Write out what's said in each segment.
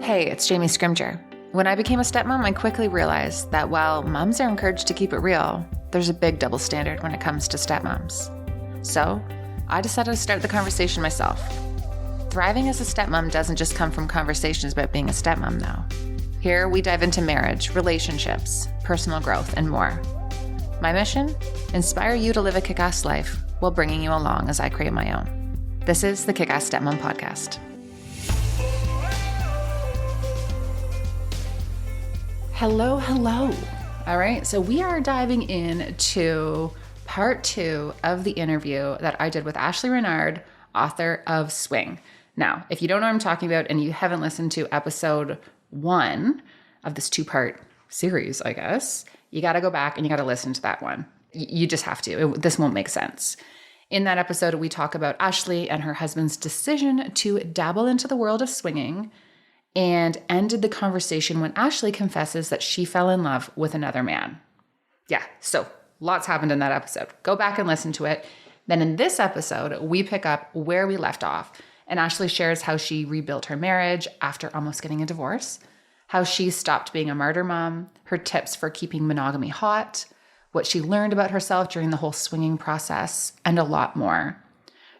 Hey, it's Jamie Scrimger. When I became a stepmom, I quickly realized that while moms are encouraged to keep it real, there's a big double standard when it comes to stepmoms. So I decided to start the conversation myself. Thriving as a stepmom doesn't just come from conversations about being a stepmom, though. Here we dive into marriage, relationships, personal growth, and more. My mission? Inspire you to live a kick-ass life while bringing you along as I create my own. This is the Kick-Ass Stepmom Podcast. Hello. All right, so we are diving into part 2 of the interview that I did with Ashleigh Renard, author of Swing. Now, if you don't know what I'm talking about and you haven't listened to episode 1 of this 2-part series, I guess, you got to go back and you got to listen to that one. You just have to. This won't make sense. In that episode, we talk about Ashleigh and her husband's decision to dabble into the world of swinging, and ended the conversation when Ashleigh confesses that she fell in love with another man. Yeah, so lots happened in that episode. Go back and listen to it. Then in this episode, we pick up where we left off, and Ashleigh shares how she rebuilt her marriage after almost getting a divorce, how she stopped being a martyr mom, her tips for keeping monogamy hot, what she learned about herself during the whole swinging process, and a lot more.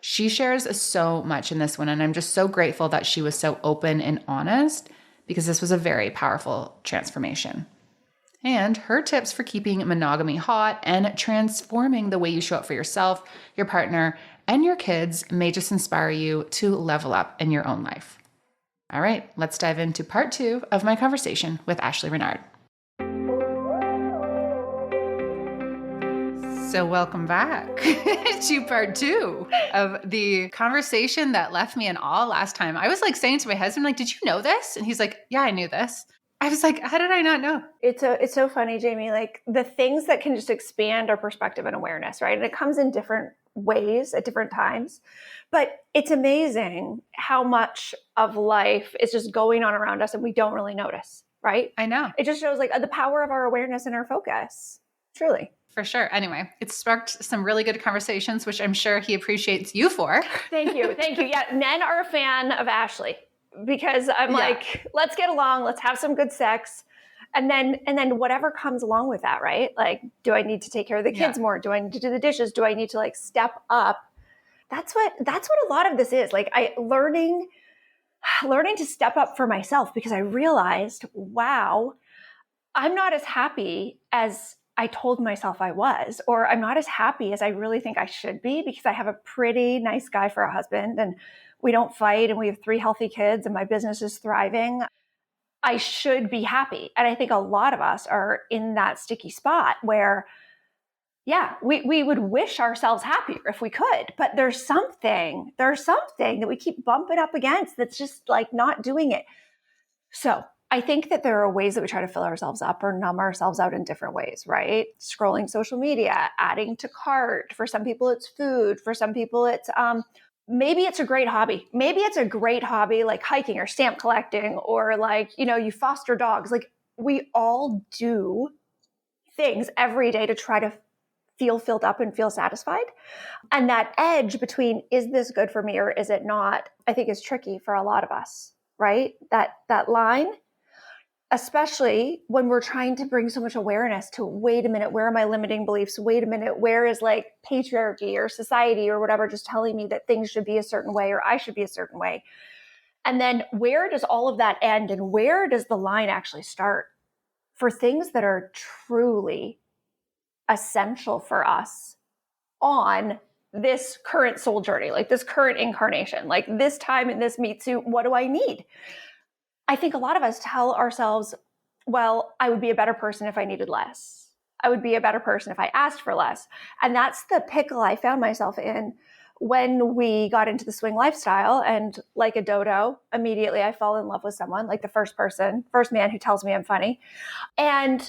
She shares so much in this one, and I'm just so grateful that she was so open and honest, because this was a very powerful transformation. And her tips for keeping monogamy hot and transforming the way you show up for yourself, your partner, and your kids may just inspire you to level up in your own life. All right, let's dive into part 2 of my conversation with Ashleigh Renard. So welcome back to part 2 of the conversation that left me in awe last time. I was like saying to my husband, like, did you know this? And he's like, yeah, I knew this. I was like, how did I not know? It's so funny, Jamie, like the things that can just expand our perspective and awareness, right? And it comes in different ways at different times, but it's amazing how much of life is just going on around us and we don't really notice, right? I know. It just shows like the power of our awareness and our focus, truly. For sure. Anyway, it sparked some really good conversations, which I'm sure he appreciates you for. Thank you. Yeah, men are a fan of Ashleigh because I'm like, let's get along, let's have some good sex. And then whatever comes along with that, right? Like, do I need to take care of the kids more? Do I need to do the dishes? Do I need to like step up? That's what a lot of this is. Like learning to step up for myself, because I realized, wow, I'm not as happy as I told myself I was, or I'm not as happy as I really think I should be, because I have a pretty nice guy for a husband and we don't fight and we have 3 healthy kids and my business is thriving. I should be happy. And I think a lot of us are in that sticky spot where, we would wish ourselves happier if we could, but there's something that we keep bumping up against that's just like not doing it. So I think that there are ways that we try to fill ourselves up or numb ourselves out in different ways, right? Scrolling social media, adding to cart. For some people, it's food. For some people, it's maybe it's a great hobby. Maybe it's a great hobby like hiking or stamp collecting, or like, you foster dogs. Like we all do things every day to try to feel filled up and feel satisfied. And that edge between, is this good for me or is it not, I think is tricky for a lot of us, right? That line. Especially when we're trying to bring so much awareness to, wait a minute, where are my limiting beliefs? Wait a minute, where is like patriarchy or society or whatever just telling me that things should be a certain way or I should be a certain way? And then where does all of that end and where does the line actually start for things that are truly essential for us on this current soul journey, like this current incarnation, like this time in this meat suit, what do I need? I think a lot of us tell ourselves, well, I would be a better person if I needed less. I would be a better person if I asked for less. And that's the pickle I found myself in when we got into the swing lifestyle. And like a dodo, immediately I fall in love with someone, like the first man who tells me I'm funny. And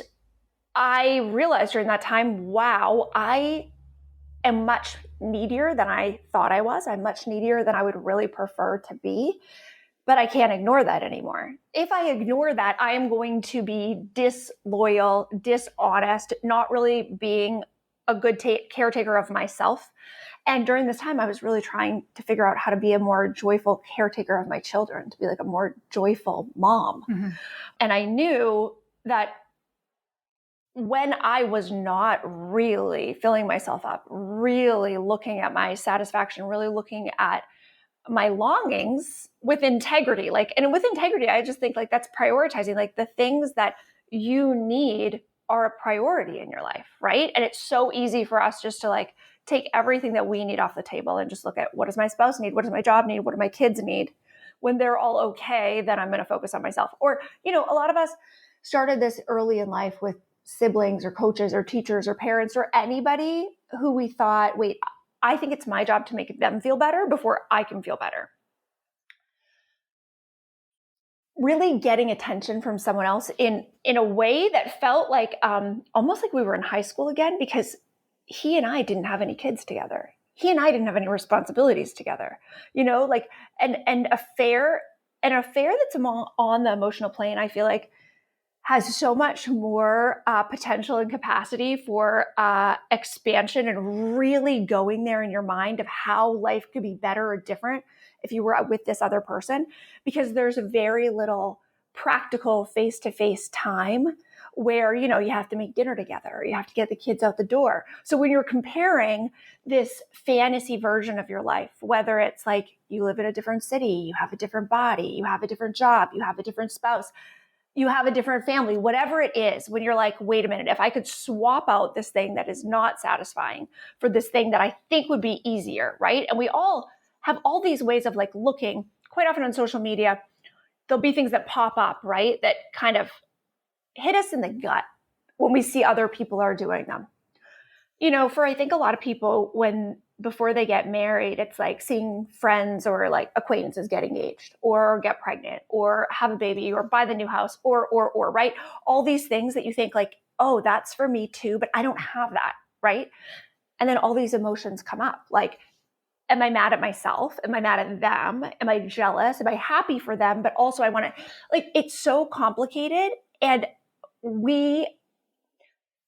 I realized during that time, wow, I am much needier than I thought I was. I'm much needier than I would really prefer to be. But I can't ignore that anymore. If I ignore that, I am going to be disloyal, dishonest, not really being a good caretaker of myself. And during this time, I was really trying to figure out how to be a more joyful caretaker of my children, to be like a more joyful mom. Mm-hmm. And I knew that when I was not really filling myself up, really looking at my satisfaction, really looking at my longings with integrity, and with integrity, I just think that's prioritizing, the things that you need are a priority in your life, right? And it's so easy for us just to take everything that we need off the table and just look at, what does my spouse need? What does my job need? What do my kids need? When they're all okay, then I'm going to focus on myself. Or, a lot of us started this early in life with siblings or coaches or teachers or parents or anybody who we thought, wait, I think it's my job to make them feel better before I can feel better. Really getting attention from someone else in a way that felt almost like we were in high school again, because he and I didn't have any kids together. He and I didn't have any responsibilities together, an affair that's on the emotional plane, I feel like has so much more potential and capacity for expansion and really going there in your mind of how life could be better or different if you were with this other person, because there's very little practical face-to-face time where, you have to make dinner together, you have to get the kids out the door. So when you're comparing this fantasy version of your life, whether it's you live in a different city, you have a different body, you have a different job, you have a different spouse, you have a different family, whatever it is, when you're wait a minute, if I could swap out this thing that is not satisfying for this thing that I think would be easier, right? And we all have all these ways of looking. Quite often on social media, there'll be things that pop up, right? That kind of hit us in the gut when we see other people are doing them. For I think a lot of people, before they get married, it's seeing friends or acquaintances get engaged or get pregnant or have a baby or buy the new house or, right? All these things that you think oh, that's for me too, but I don't have that, right? And then all these emotions come up. Am I mad at myself? Am I mad at them? Am I jealous? Am I happy for them? But also I want to, it's so complicated, and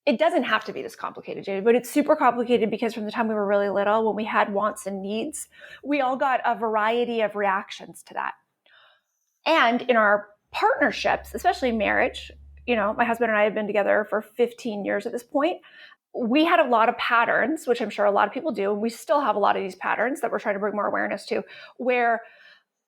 it doesn't have to be this complicated, Jamie, but it's super complicated because from the time we were really little, when we had wants and needs, we all got a variety of reactions to that. And in our partnerships, especially marriage, my husband and I have been together for 15 years at this point. We had a lot of patterns, which I'm sure a lot of people do. And we still have a lot of these patterns that we're trying to bring more awareness to, where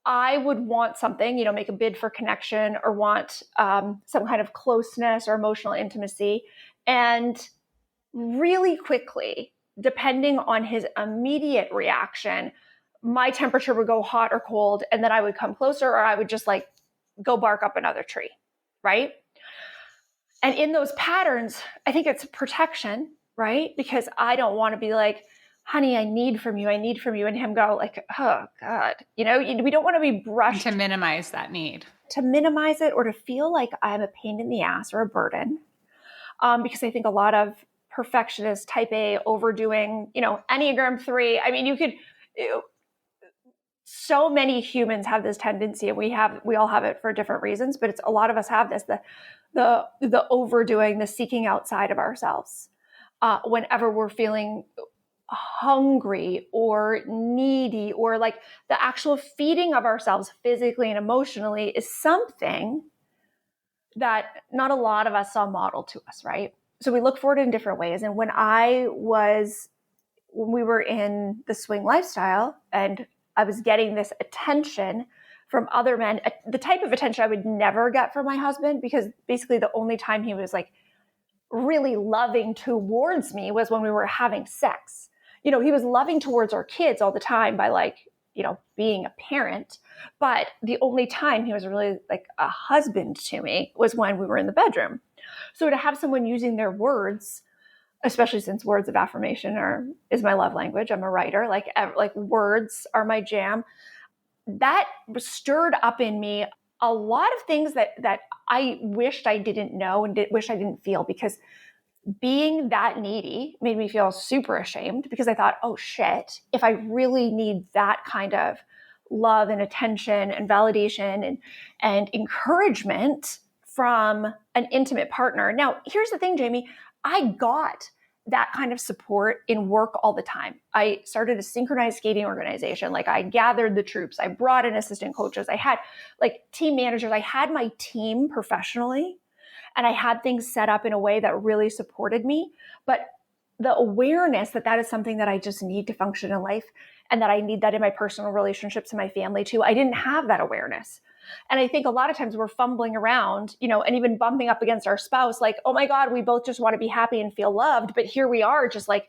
I would want something, make a bid for connection or want some kind of closeness or emotional intimacy. And really quickly, depending on his immediate reaction, my temperature would go hot or cold, and then I would come closer, or I would just go bark up another tree, right? And in those patterns, I think it's protection, right? Because I don't want to be honey, I need from you, and him go oh God, we don't want to be brushed. To minimize that need. To minimize it, or to feel like I'm a pain in the ass or a burden. Because I think a lot of perfectionists, type A, overdoing, Enneagram 3, I mean, so many humans have this tendency, and we all have it for different reasons, but it's a lot of us have this, the overdoing, the seeking outside of ourselves. Whenever we're feeling hungry or needy, or the actual feeding of ourselves physically and emotionally is something that not a lot of us saw modeled to us, right? So we look for it in different ways. And when we were in the swing lifestyle and I was getting this attention from other men, the type of attention I would never get from my husband, because basically the only time he was really loving towards me was when we were having sex. He was loving towards our kids all the time by being a parent. But the only time he was really a husband to me was when we were in the bedroom. So to have someone using their words, especially since words of affirmation is my love language, I'm a writer, words are my jam, that stirred up in me a lot of things that I wished I didn't know and wish I didn't feel, because being that needy made me feel super ashamed, because I thought, oh shit, if I really need that kind of love and attention and validation and encouragement from an intimate partner. Now, here's the thing, Jamie, I got that kind of support in work all the time. I started a synchronized skating organization. Like I gathered the troops. I brought in assistant coaches. I had like team managers. I had my team professionally, and I had things set up in a way that really supported me. But the awareness that that is something that I just need to function in life, and that I need that in my personal relationships and my family too, I didn't have that awareness. And I think a lot of times we're fumbling around, and even bumping up against our spouse, like, oh my God, we both just want to be happy and feel loved. But here we are just like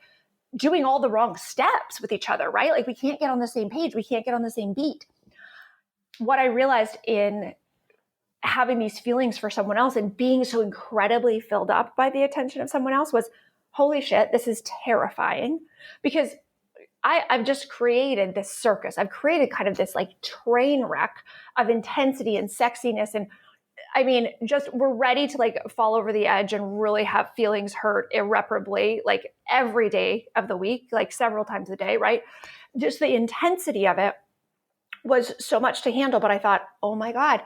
doing all the wrong steps with each other, right? Like we can't get on the same page. We can't get on the same beat. What I realized in having these feelings for someone else and being so incredibly filled up by the attention of someone else was, holy shit, this is terrifying, because I've just created this circus. I've created kind of this like train wreck of intensity and sexiness. And I mean, just we're ready to like fall over the edge and really have feelings hurt irreparably, like every day of the week, like several times a day, right? Just the intensity of it was so much to handle. But I thought, oh my God,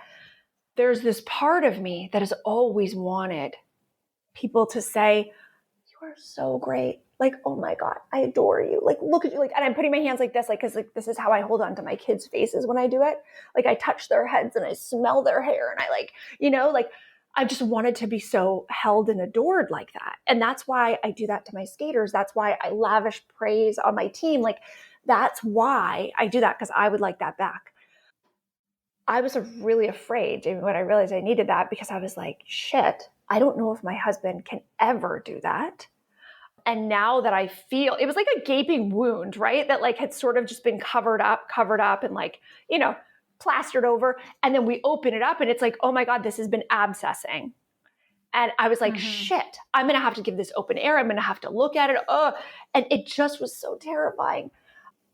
there's this part of me that has always wanted people to say, you are so great. Like, oh my God, I adore you. Like, look at you. Like, and I'm putting my hands like this, like, cause like, this is how I hold on to my kids' faces when I do it. Like I touch their heads and I smell their hair and I like, like I just wanted to be so held and adored like that. And that's why I do that to my skaters. That's why I lavish praise on my team. Like, that's why I do that. Cause I would like that back. I was really afraid, Jamie, when I realized I needed that, because I was like, shit, I don't know if my husband can ever do that. And now that I feel, it was like a gaping wound, right? That like had sort of just been covered up and like, plastered over. And then we open it up and it's like, oh my God, this has been abscessing. And I was like, shit, I'm going to have to give this open air. I'm going to have to look at it. And it just was so terrifying.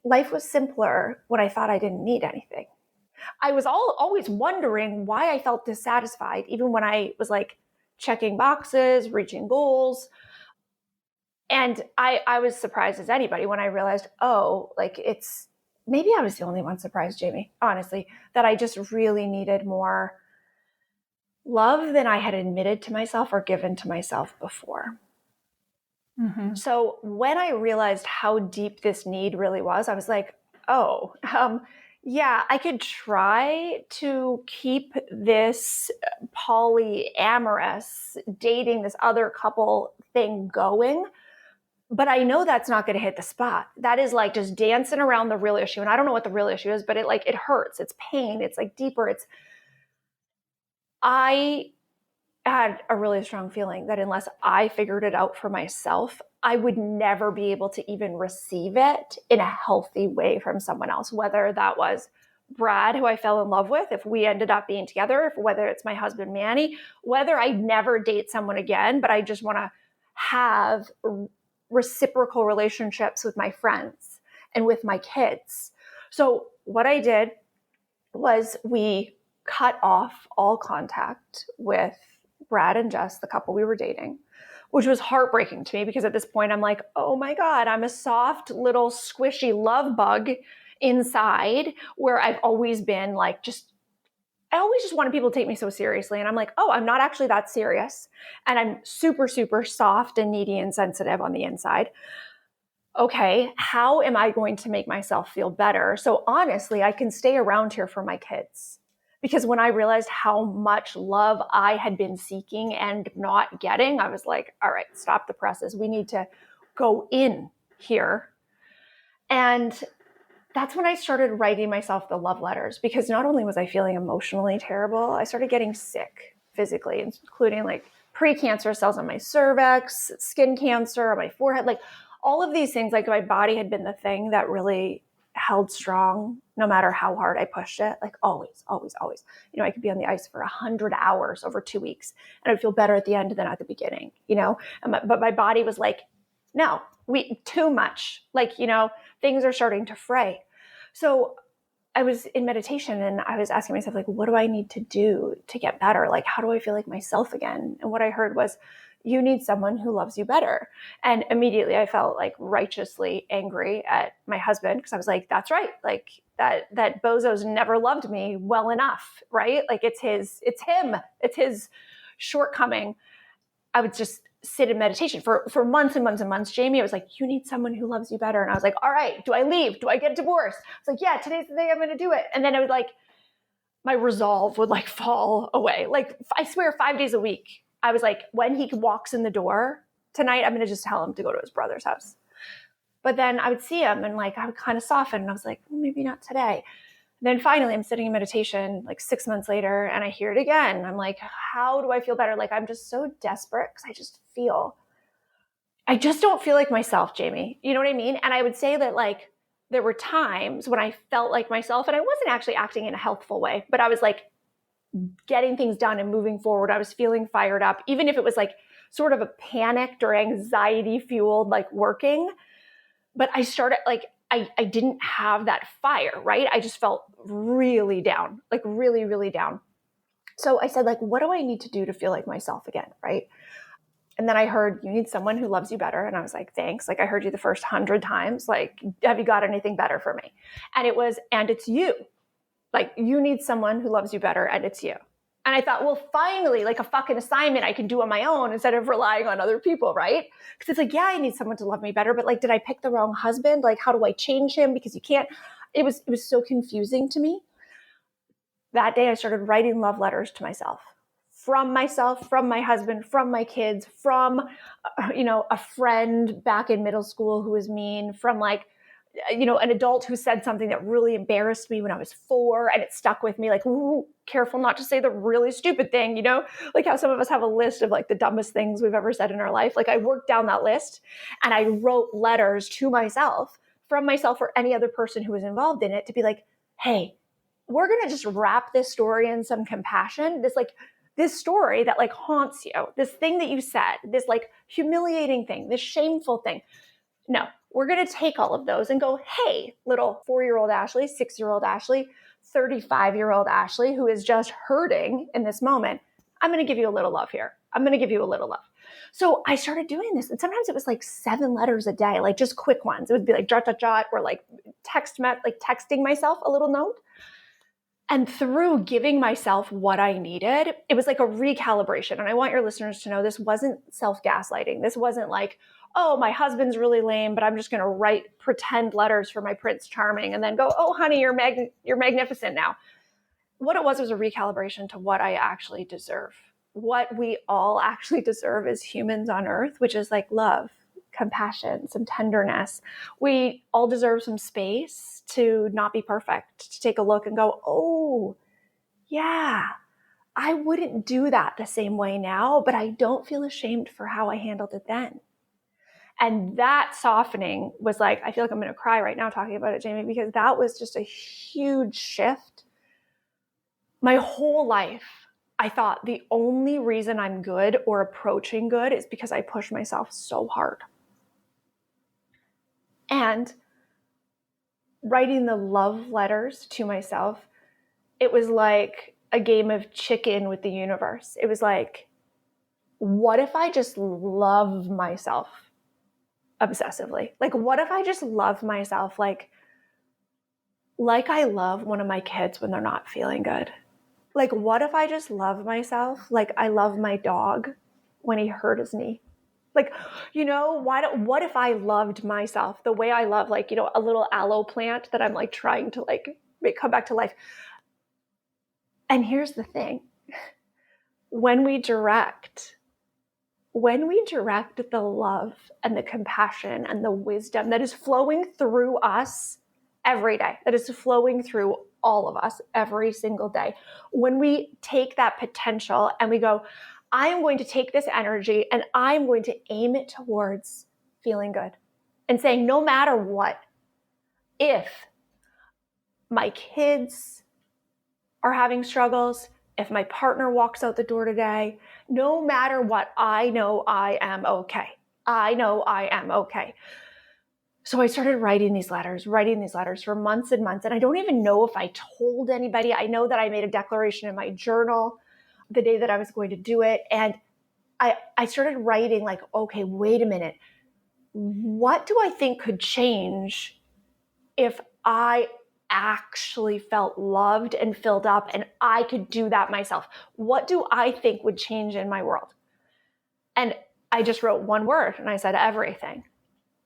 Life was simpler when I thought I didn't need anything. I was always wondering why I felt dissatisfied, even when I was like checking boxes, reaching goals. And I was surprised as anybody when I realized, maybe I was the only one surprised, Jamie, honestly, that I just really needed more love than I had admitted to myself or given to myself before. Mm-hmm. So when I realized how deep this need really was, I was like, yeah, I could try to keep this polyamorous dating this other couple thing going. But I know that's not going to hit the spot. That is like just dancing around the real issue. And I don't know what the real issue is, but it hurts. It's pain. It's like deeper. I had a really strong feeling that unless I figured it out for myself, I would never be able to even receive it in a healthy way from someone else, whether that was Brad, who I fell in love with, if we ended up being together, whether it's my husband, Manny, whether I never date someone again, but I just want to have reciprocal relationships with my friends and with my kids. So what I did was we cut off all contact with Brad and Jess, the couple we were dating, which was heartbreaking to me, because at this point I'm like, oh my God, I'm a soft little squishy love bug inside, where I've always been like, I always just wanted people to take me so seriously. And I'm like, oh, I'm not actually that serious. And I'm super, super soft and needy and sensitive on the inside. Okay, how am I going to make myself feel better? So honestly, I can stay around here for my kids. Because when I realized how much love I had been seeking and not getting, I was like, all right, stop the presses. We need to go in here. And that's when I started writing myself the love letters, because not only was I feeling emotionally terrible, I started getting sick physically, including like precancerous cells on my cervix, skin cancer on my forehead, like all of these things. Like my body had been the thing that really held strong no matter how hard I pushed it. Like always, always, always. I could be on the ice for 100 hours over 2 weeks and I'd feel better at the end than at the beginning, but my body was like, no, too much. Like, things are starting to fray. So I was in meditation and I was asking myself, like, what do I need to do to get better? Like, how do I feel like myself again? And what I heard was, you need someone who loves you better. And immediately I felt like righteously angry at my husband, because I was like, that's right. Like that bozo's never loved me well enough, right? Like it's him, it's his shortcoming. I was just sit in meditation for months and months and months. Jamie was like, you need someone who loves you better. And I was like, all right, do I leave? Do I get divorced? It's like, yeah, today's the day I'm going to do it. And then I was like, my resolve would like fall away. Like, I swear 5 days a week, I was like, when he walks in the door tonight, I'm going to just tell him to go to his brother's house. But then I would see him and like, I would kind of soften. And I was like, maybe not today. And then finally I'm sitting in meditation like 6 months later and I hear it again. I'm like, how do I feel better? Like, I'm just so desperate because I just don't feel like myself, Jamie. You know what I mean? And I would say that like, there were times when I felt like myself and I wasn't actually acting in a healthful way, but I was like getting things done and moving forward. I was feeling fired up, even if it was like sort of a panicked or anxiety fueled, like working. But I started like, I didn't have that fire, right? I just felt really down, like really, really down. So I said like, what do I need to do to feel like myself again, right? And then I heard, you need someone who loves you better. And I was like, thanks. Like, I heard you the first 100 times. Like, have you got anything better for me? And it was, and it's you. Like, you need someone who loves you better, and it's you. And I thought, well, finally, like a fucking assignment I can do on my own instead of relying on other people, right? Because it's like, yeah, I need someone to love me better. But like, did I pick the wrong husband? Like, how do I change him? Because you can't. It was so confusing to me. That day, I started writing love letters to myself, from my husband, from my kids, from, a friend back in middle school who was mean, from like, an adult who said something that really embarrassed me when I was 4 and it stuck with me. Like, ooh, careful not to say the really stupid thing, like how some of us have a list of like the dumbest things we've ever said in our life. Like, I worked down that list and I wrote letters to myself, from myself or any other person who was involved in it, to be like, hey, we're going to just wrap this story in some compassion. This story that like haunts you, this thing that you said, this like humiliating thing, this shameful thing. No, we're going to take all of those and go, hey, little 4-year-old Ashleigh, 6-year-old Ashleigh, 35-year-old Ashleigh, who is just hurting in this moment. I'm going to give you a little love here. I'm going to give you a little love. So I started doing this. And sometimes it was like 7 letters a day, like just quick ones. It would be like jot, jot, jot, or like texting myself a little note. And through giving myself what I needed, it was like a recalibration. And I want your listeners to know this wasn't self-gaslighting. This wasn't like, oh, my husband's really lame, but I'm just going to write pretend letters for my Prince Charming and then go, oh, honey, you're magnificent now. What it was a recalibration to what I actually deserve. What we all actually deserve as humans on earth, which is like love, compassion, some tenderness. We all deserve some space to not be perfect, to take a look and go, oh, yeah, I wouldn't do that the same way now, but I don't feel ashamed for how I handled it then. And that softening was like, I feel like I'm going to cry right now talking about it, Jamie, because that was just a huge shift. My whole life, I thought the only reason I'm good or approaching good is because I push myself so hard. And writing the love letters to myself, it was like a game of chicken with the universe. It was like, what if I just love myself obsessively? Like, what if I just love myself like I love one of my kids when they're not feeling good? Like, what if I just love myself like I love my dog when he hurt his knee? Like, what if I loved myself the way I love, like, a little aloe plant that I'm like trying to like make come back to life. And here's the thing. When we direct the love and the compassion and the wisdom that is flowing through us every day, that is flowing through all of us every single day, when we take that potential and we go, I am going to take this energy and I'm going to aim it towards feeling good and saying, no matter what, if my kids are having struggles, if my partner walks out the door today, no matter what, I know I am okay. I know I am okay. So I started writing these letters for months and months. And I don't even know if I told anybody. I know that I made a declaration in my journal the day that I was going to do it. And I started writing like, okay, wait a minute. What do I think could change if I actually felt loved and filled up and I could do that myself? What do I think would change in my world? And I just wrote one word and I said, everything.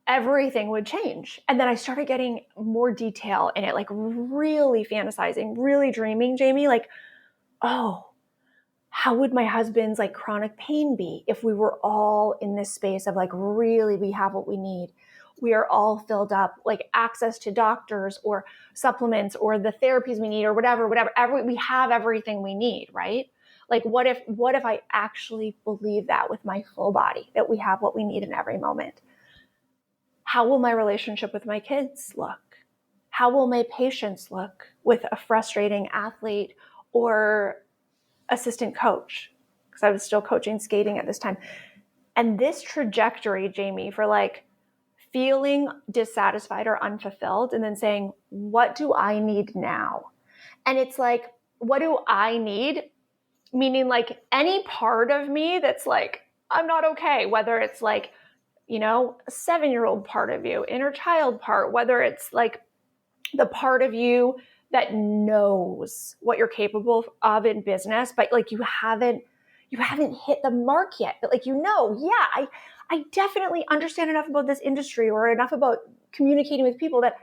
Everything would change. And then I started getting more detail in it, like really fantasizing, really dreaming, Jamie, like, oh, how would my husband's like chronic pain be if we were all in this space of like, really, we have what we need. We are all filled up, like access to doctors or supplements or the therapies we need or whatever, we have everything we need, right? Like, what if I actually believe that with my full body, that we have what we need in every moment? How will my relationship with my kids look? How will my patients look with a frustrating athlete or assistant coach? Because I was still coaching skating at this time. And this trajectory, Jamie, for like feeling dissatisfied or unfulfilled and then saying, what do I need now? And it's like, what do I need? Meaning like any part of me that's like, I'm not okay, whether it's like, you know, a 7-year-old part of you, inner child part, whether it's like the part of you that knows what you're capable of in business, but like you haven't hit the mark yet. But like, I definitely understand enough about this industry or enough about communicating with people that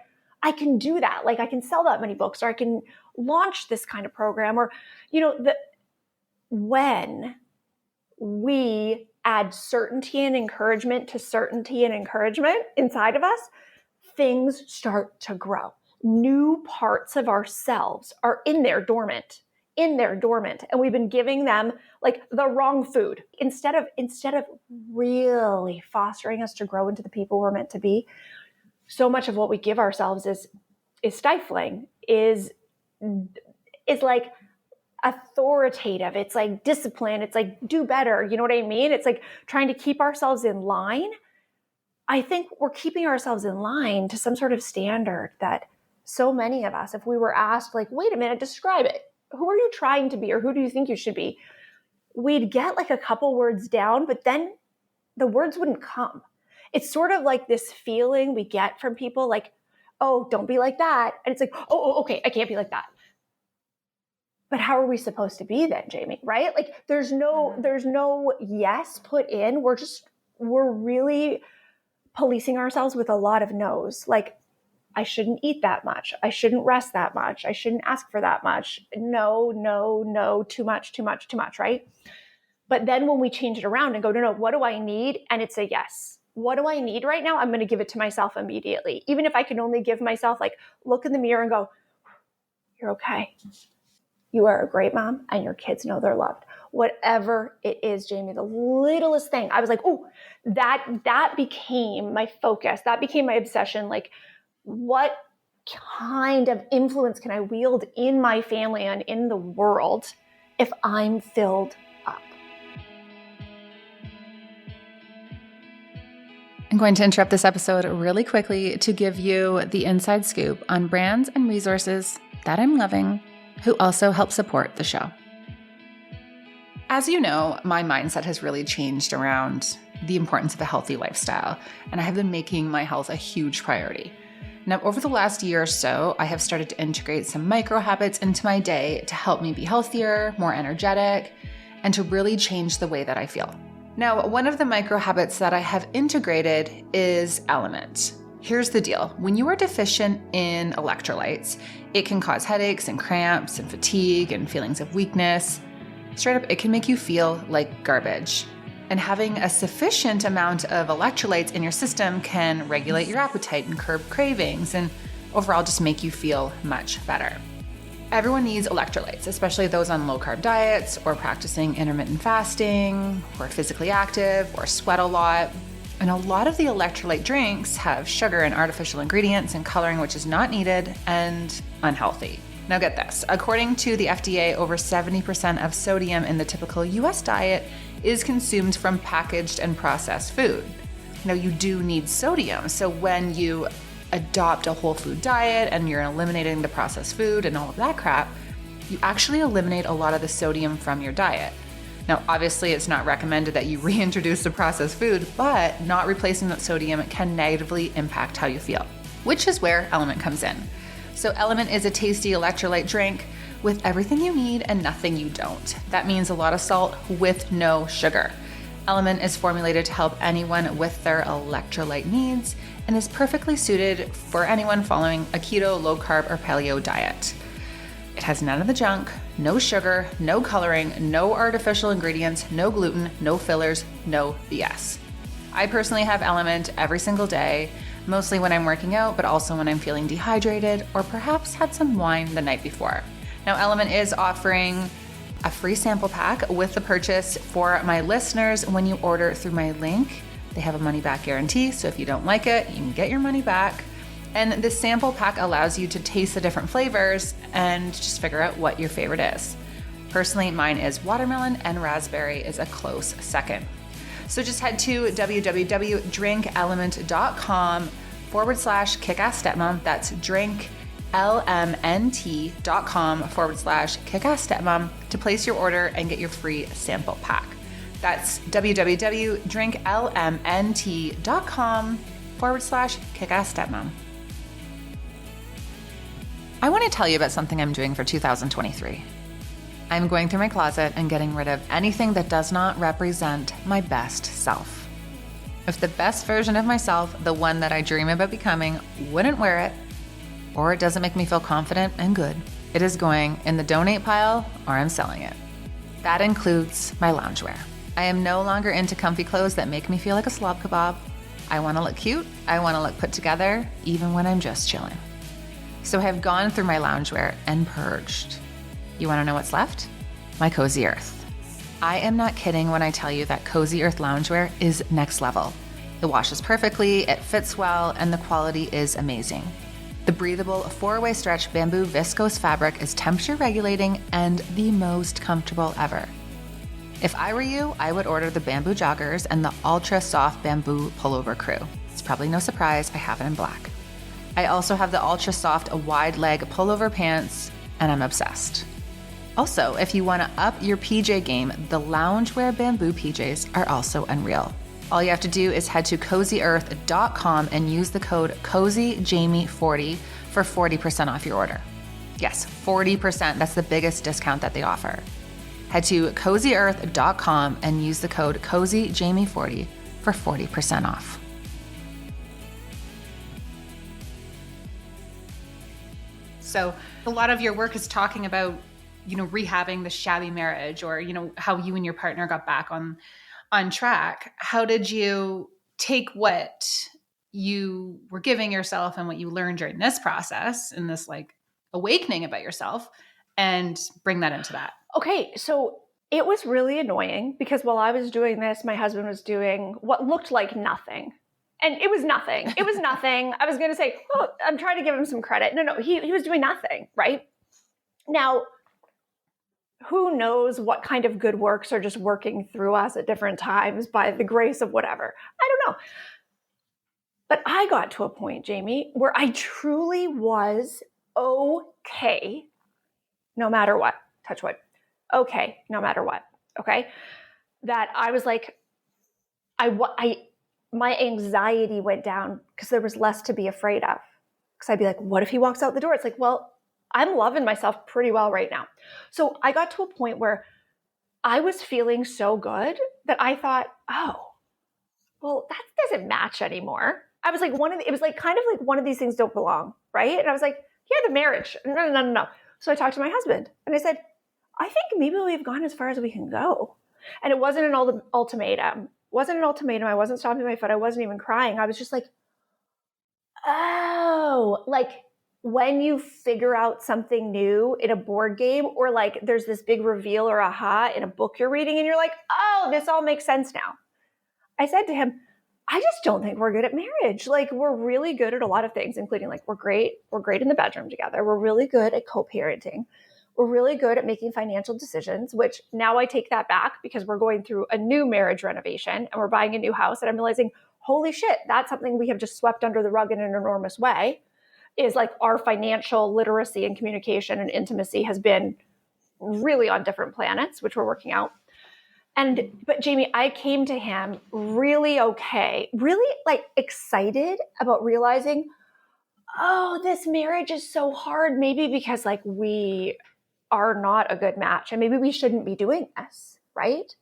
I can do that. Like I can sell that many books or I can launch this kind of program or, you know, when we add certainty and encouragement to certainty and encouragement inside of us, things start to grow. New parts of ourselves are in there dormant. And we've been giving them like the wrong food. Instead of really fostering us to grow into the people we're meant to be, so much of what we give ourselves is stifling, is like authoritative. It's like discipline. It's like do better. You know what I mean? It's like trying to keep ourselves in line. I think we're keeping ourselves in line to some sort of standard that so many of us, if we were asked like, wait a minute, describe it. Who are you trying to be? Or who do you think you should be? We'd get like a couple words down, but then the words wouldn't come. It's sort of like this feeling we get from people like, oh, don't be like that. And it's like, oh, okay, I can't be like that. But how are we supposed to be then, Jamie? Right? Like there's no yes put in. We're really policing ourselves with a lot of no's. Like, I shouldn't eat that much. I shouldn't rest that much. I shouldn't ask for that much. No, too much, right? But then when we change it around and go, no, what do I need? And it's a yes. What do I need right now? I'm going to give it to myself immediately. Even if I can only give myself like, look in the mirror and go, you're okay. You are a great mom and your kids know they're loved. Whatever it is, Jamie, the littlest thing. I was like, oh, that became my focus. That became my obsession. Like, what kind of influence can I wield in my family and in the world if I'm filled up? I'm going to interrupt this episode really quickly to give you the inside scoop on brands and resources that I'm loving who also help support the show. As you know, my mindset has really changed around the importance of a healthy lifestyle, and I have been making my health a huge priority. Now, over the last year or so, I have started to integrate some micro habits into my day to help me be healthier, more energetic, and to really change the way that I feel. Now, one of the micro habits that I have integrated is Element. Here's the deal. When you are deficient in electrolytes, it can cause headaches and cramps and fatigue and feelings of weakness. Straight up, it can make you feel like garbage. And having a sufficient amount of electrolytes in your system can regulate your appetite and curb cravings and overall just make you feel much better. Everyone needs electrolytes, especially those on low-carb diets or practicing intermittent fasting or physically active or sweat a lot. And a lot of the electrolyte drinks have sugar and artificial ingredients and coloring which is not needed and unhealthy. Now get this, according to the FDA, over 70% of sodium in the typical US diet is consumed from packaged and processed food. Now you do need sodium, so when you adopt a whole food diet and you're eliminating the processed food and all of that crap, you actually eliminate a lot of the sodium from your diet. Now obviously it's not recommended that you reintroduce the processed food, but not replacing that sodium can negatively impact how you feel, which is where Element comes in. So Element is a tasty electrolyte drink with everything you need and nothing you don't. That means a lot of salt with no sugar. Element is formulated to help anyone with their electrolyte needs and is perfectly suited for anyone following a keto, low carb, or paleo diet. It has none of the junk, no sugar, no coloring, no artificial ingredients, no gluten, no fillers, no BS. I personally have Element every single day, mostly when I'm working out, but also when I'm feeling dehydrated or perhaps had some wine the night before. Now, Element is offering a free sample pack with the purchase for my listeners when you order through my link. They have a money back guarantee, so if you don't like it, you can get your money back. And this sample pack allows you to taste the different flavors and just figure out what your favorite is. Personally, mine is watermelon, and raspberry is a close second. So just head to www.drinkelement.com/kickassstepmom. That's drinklmnt.com/kickassstepmom to place your order and get your free sample pack. That's www.drinklmnt.com/kickassstepmom. I want to tell you about something I'm doing for 2023. I'm going through my closet and getting rid of anything that does not represent my best self. If the best version of myself, the one that I dream about becoming, wouldn't wear it, or it doesn't make me feel confident and good, it is going in the donate pile or I'm selling it. That includes my loungewear. I am no longer into comfy clothes that make me feel like a slob kebab. I want to look cute. I want to look put together, even when I'm just chilling. So I have gone through my loungewear and purged. You want to know what's left? My Cozy Earth. I am not kidding when I tell you that Cozy Earth loungewear is next level. It washes perfectly, it fits well, and the quality is amazing. The breathable 4-way stretch bamboo viscose fabric is temperature regulating and the most comfortable ever. If I were you, I would order the bamboo joggers and the ultra soft bamboo pullover crew. It's probably no surprise I have it in black. I also have the ultra soft wide leg pullover pants, and I'm obsessed. Also, if you want to up your PJ game, the loungewear bamboo PJs are also unreal. All you have to do is head to CozyEarth.com and use the code CozyJamie40 for 40% off your order. Yes, 40%. That's the biggest discount that they offer. Head to CozyEarth.com and use the code CozyJamie40 for 40% off. So a lot of your work is talking about, rehabbing the shabby marriage, or, how you and your partner got back on track. How did you take what you were giving yourself and what you learned during this process and this awakening about yourself and bring that into that? Okay. So it was really annoying because while I was doing this, my husband was doing what looked like nothing. And it was nothing. It was nothing. I was going to say, I'm trying to give him some credit. No, he was doing nothing, right? Now, who knows what kind of good works are just working through us at different times by the grace of whatever. I don't know. But I got to a point, Jamie, where I truly was okay, no matter what. Touch wood. Okay, no matter what. Okay? That I was like, my anxiety went down because there was less to be afraid of. Because I'd be like, what if he walks out the door? It's like, well, I'm loving myself pretty well right now. So I got to a point where I was feeling so good that I thought, oh, well, that doesn't match anymore. I was like, it was like kind of like one of these things don't belong, right? And I was like, yeah, the marriage. No. So I talked to my husband and I said, I think maybe we've gone as far as we can go. And it wasn't an ultimatum. I wasn't stomping my foot. I wasn't even crying. I was just like, oh, like when you figure out something new in a board game, or like there's this big reveal or aha in a book you're reading and you're like, oh, this all makes sense now. I said to him, I just don't think we're good at marriage. Like we're really good at a lot of things, including like we're great in the bedroom together. We're really good at co-parenting. We're really good at making financial decisions, which now I take that back because we're going through a new marriage renovation and we're buying a new house. And I'm realizing, holy shit, that's something we have just swept under the rug in an enormous way, is like our financial literacy and communication and intimacy has been really on different planets, which we're working out. But Jamie, I came to him really okay, really like excited about realizing, oh, this marriage is so hard. Maybe because like we are not a good match and maybe we shouldn't be doing this, right?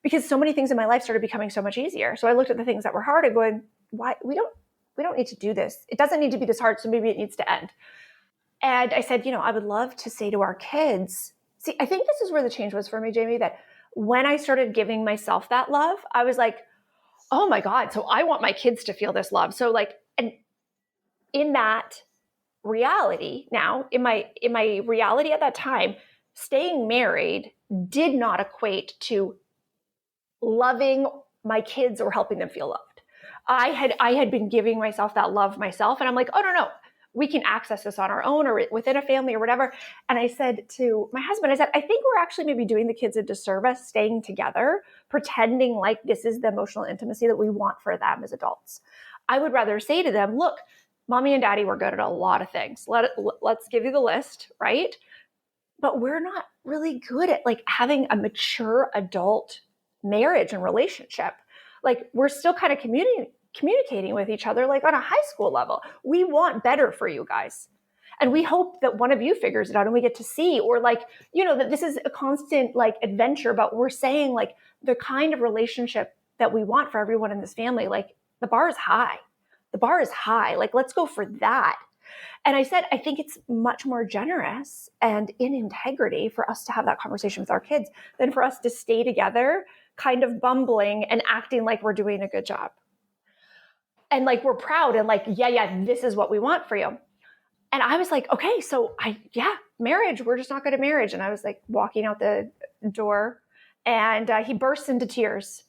because so many things in my life started becoming so much easier. So I looked at the things that were hard and going, why we don't need to do this. It doesn't need to be this hard. So maybe it needs to end. And I said, I would love to say to our kids, see, I think this is where the change was for me, Jamie, that when I started giving myself that love, I was like, oh my God, so I want my kids to feel this love. So like, and in that reality now, in my reality at that time, staying married did not equate to loving my kids or helping them feel loved. I had been giving myself that love myself, and I'm like, oh no, we can access this on our own or within a family or whatever. And I said to my husband, I said, I think we're actually maybe doing the kids a disservice staying together, pretending like this is the emotional intimacy that we want for them as adults. I would rather say to them, look, mommy and daddy were good at a lot of things. Let's give you the list, right? But we're not really good at like having a mature adult marriage and relationship. Like we're still kind of communicating with each other like on a high school level. We want better for you guys. And we hope that one of you figures it out and we get to see, or like, that this is a constant like adventure, but we're saying like the kind of relationship that we want for everyone in this family, like the bar is high. The bar is high. Like, let's go for that. And I said, I think it's much more generous and in integrity for us to have that conversation with our kids than for us to stay together kind of bumbling and acting like we're doing a good job. And like, we're proud and like, yeah, this is what we want for you. And I was like, okay, so marriage, we're just not good at marriage. And I was like walking out the door and he burst into tears.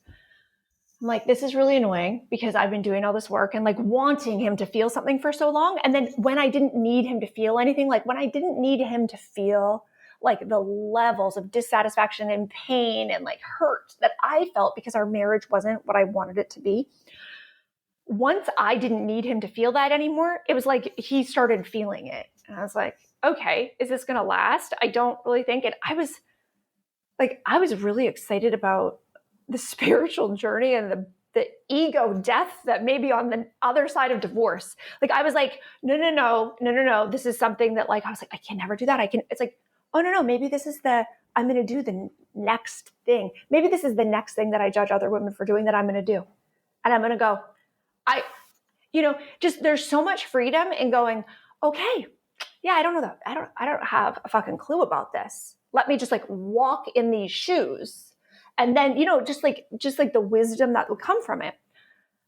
I'm like, this is really annoying because I've been doing all this work and like wanting him to feel something for so long. And then when I didn't need him to feel anything, like when I didn't need him to feel like the levels of dissatisfaction and pain and like hurt that I felt because our marriage wasn't what I wanted it to be. Once I didn't need him to feel that anymore, it was like he started feeling it. And I was like, okay, is this going to last? I don't really think it. I was really excited about the spiritual journey and the ego death that may be on the other side of divorce. Like, I was like, no. This is something that like, I was like, I can never do that. It's like, oh no, maybe this is I'm going to do the next thing. Maybe this is the next thing that I judge other women for doing that I'm going to do. And I'm going to go, just there's so much freedom in going, okay, yeah, I don't know that. I don't have a fucking clue about this. Let me just like walk in these shoes. And then, just like the wisdom that would come from it.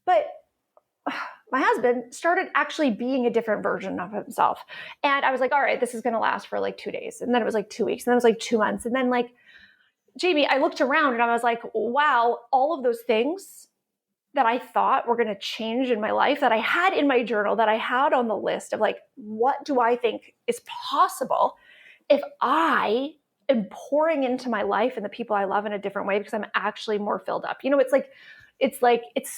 But my husband started actually being a different version of himself. And I was like, all right, this is going to last for like 2 days. And then it was like 2 weeks. And then it was like 2 months. And then like, Jamie, I looked around and I was like, wow, all of those things that I thought were going to change in my life, that I had in my journal, that I had on the list of like, what do I think is possible if I am pouring into my life and the people I love in a different way because I'm actually more filled up. It's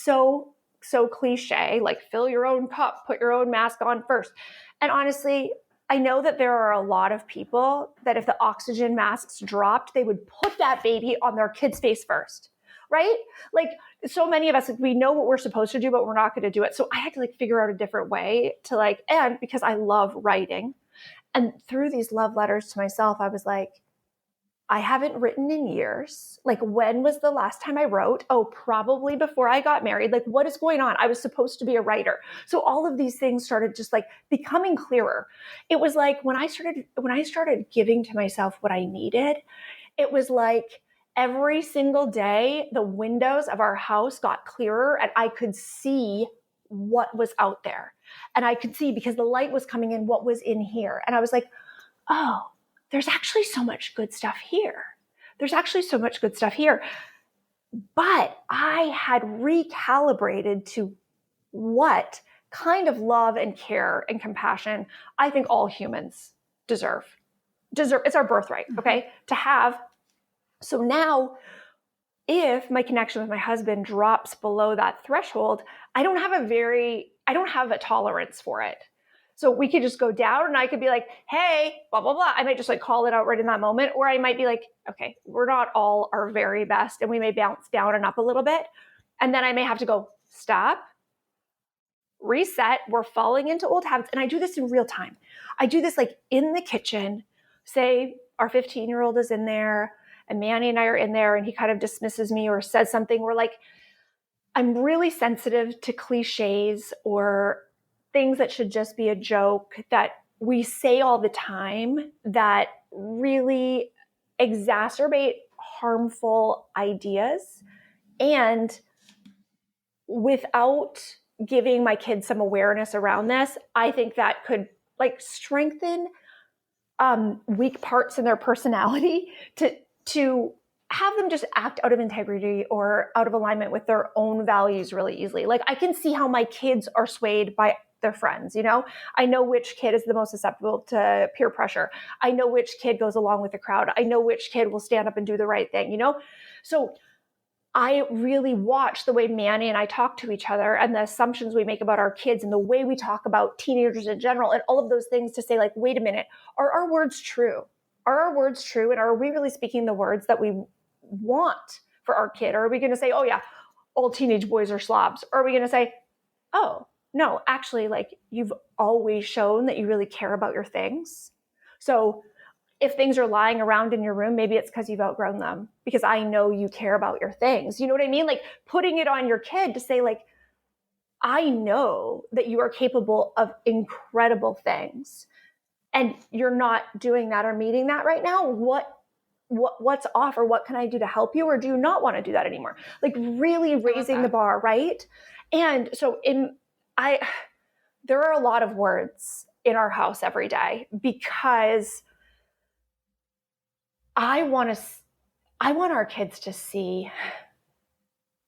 so cliche, like fill your own cup, put your own mask on first. And honestly, I know that there are a lot of people that if the oxygen masks dropped, they would put that baby on their kid's face first, right? Like so many of us, we know what we're supposed to do, but we're not going to do it. So I had to like figure out a different way to like, and because I love writing, and through these love letters to myself, I was like, I haven't written in years. Like, when was the last time I wrote? Oh, probably before I got married. Like, what is going on? I was supposed to be a writer. So all of these things started just like becoming clearer. It was like when I started giving to myself what I needed, it was like every single day, the windows of our house got clearer and I could see what was out there. And I could see, because the light was coming in, what was in here. And I was like, oh, there's actually so much good stuff here. There's actually so much good stuff here. But I had recalibrated to what kind of love and care and compassion I think all humans deserve. It's our birthright, okay, to have. So now, if my connection with my husband drops below that threshold, I don't have a tolerance for it. So we could just go down and I could be like, hey, blah, blah, blah. I might just like call it out right in that moment. Or I might be like, okay, we're not all our very best and we may bounce down and up a little bit. And then I may have to go, stop, reset. We're falling into old habits. And I do this in real time. I do this like in the kitchen. Say our 15-year-old is in there and Manny and I are in there and he kind of dismisses me or says something, we're like, I'm really sensitive to cliches or things that should just be a joke that we say all the time that really exacerbate harmful ideas. And without giving my kids some awareness around this, I think that could like strengthen weak parts in their personality to have them just act out of integrity or out of alignment with their own values really easily. Like I can see how my kids are swayed by their friends, you know? I know which kid is the most susceptible to peer pressure. I know which kid goes along with the crowd. I know which kid will stand up and do the right thing, you know? So I really watch the way Manny and I talk to each other and the assumptions we make about our kids and the way we talk about teenagers in general and all of those things to say like, wait a minute, are our words true? Are our words true? And are we really speaking the words that we want for our kid? Or are we going to say, oh yeah, all teenage boys are slobs? Or are we going to say, oh no, actually, like you've always shown that you really care about your things. So if things are lying around in your room, maybe it's because you've outgrown them, because I know you care about your things. You know what I mean? Like putting it on your kid to say like, I know that you are capable of incredible things and you're not doing that or meeting that right now. What's off, or what can I do to help you? Or do you not want to do that anymore? Like really raising the bar. Right. And so there are a lot of words in our house every day because I want our kids to see